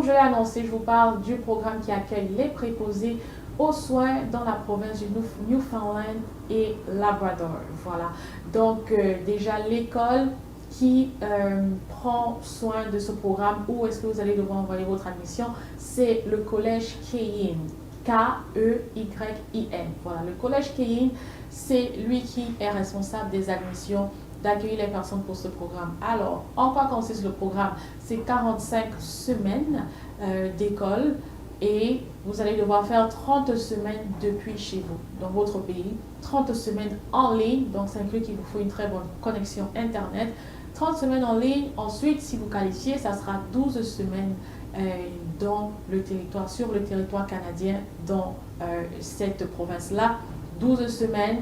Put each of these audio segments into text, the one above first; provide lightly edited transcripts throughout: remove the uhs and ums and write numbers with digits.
comme je l'ai annoncé, je vous parle du programme qui accueille les préposés aux soins dans la province du Newfoundland et Labrador. Voilà. Donc, déjà, l'école qui prend soin de ce programme, où est-ce que vous allez devoir envoyer votre admission, c'est le collège Keyin. Keyin. Voilà, le collège Keyin, c'est lui qui est responsable des admissions, d'accueillir les personnes pour ce programme. Alors, en quoi consiste le programme? C'est 45 semaines d'école et vous allez devoir faire 30 semaines depuis chez vous, dans votre pays. 30 semaines en ligne, donc ça inclut qu'il vous faut une très bonne connexion Internet. 30 semaines en ligne, ensuite, si vous qualifiez, ça sera 12 semaines dans le territoire, sur le territoire canadien, dans cette province-là. 12 semaines,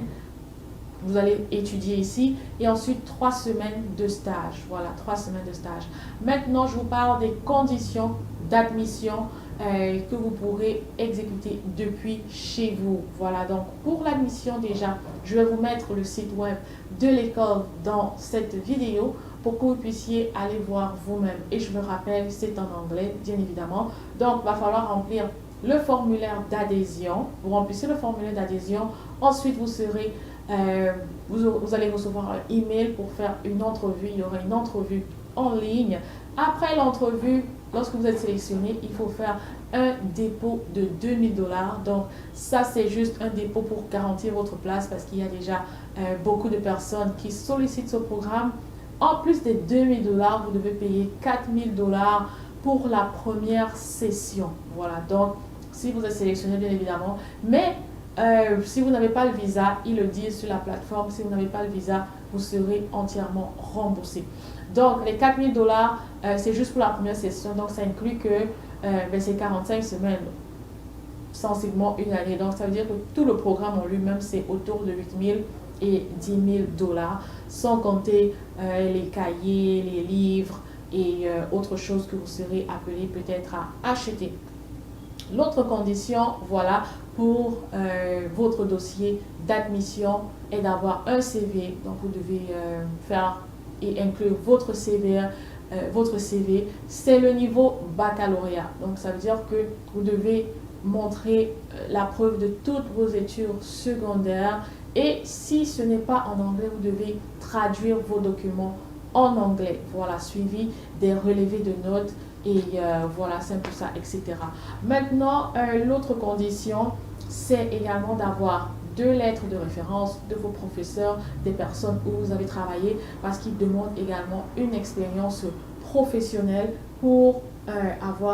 vous allez étudier ici et ensuite 3 semaines de stage. Voilà, 3 semaines de stage. Maintenant, je vous parle des conditions d'admission que vous pourrez exécuter depuis chez vous. Voilà, donc pour l'admission déjà, je vais vous mettre le site web de l'école dans cette vidéo pour que vous puissiez aller voir vous-même. Et je me rappelle, c'est en anglais, bien évidemment. Donc, il va falloir remplir le formulaire d'adhésion. Vous remplissez le formulaire d'adhésion. Ensuite, vous serez vous allez recevoir un email pour faire une entrevue. Il y aura une entrevue en ligne. Après l'entrevue, lorsque vous êtes sélectionné, il faut faire un dépôt de 2000 $. Donc, ça, c'est juste un dépôt pour garantir votre place parce qu'il y a déjà beaucoup de personnes qui sollicitent ce programme. En plus des 2000 $, vous devez payer 4000 $ pour la première session. Voilà, donc, si vous êtes sélectionné, bien évidemment. Mais si vous n'avez pas le visa, ils le disent sur la plateforme, si vous n'avez pas le visa, vous serez entièrement remboursé. Donc, les 4000 $, c'est juste pour la première session. Donc, ça inclut que c'est 45 semaines, sensiblement une année. Donc, ça veut dire que tout le programme en lui-même, c'est autour de 8000 et 10 000 $, sans compter les cahiers, les livres et autre chose que vous serez appelé peut-être à acheter. L'autre condition, voilà, pour votre dossier d'admission est d'avoir un CV. Donc, vous devez faire et inclure votre CV. C'est le niveau baccalauréat. Donc, ça veut dire que vous devez montrer la preuve de toutes vos études secondaires. Et si ce n'est pas en anglais, vous devez traduire vos documents en anglais. Voilà, suivi des relevés de notes. Et voilà, c'est un peu ça, etc. Maintenant, l'autre condition, c'est également d'avoir 2 lettres de référence de vos professeurs, des personnes où vous avez travaillé, parce qu'ils demandent également une expérience professionnelle pour avoir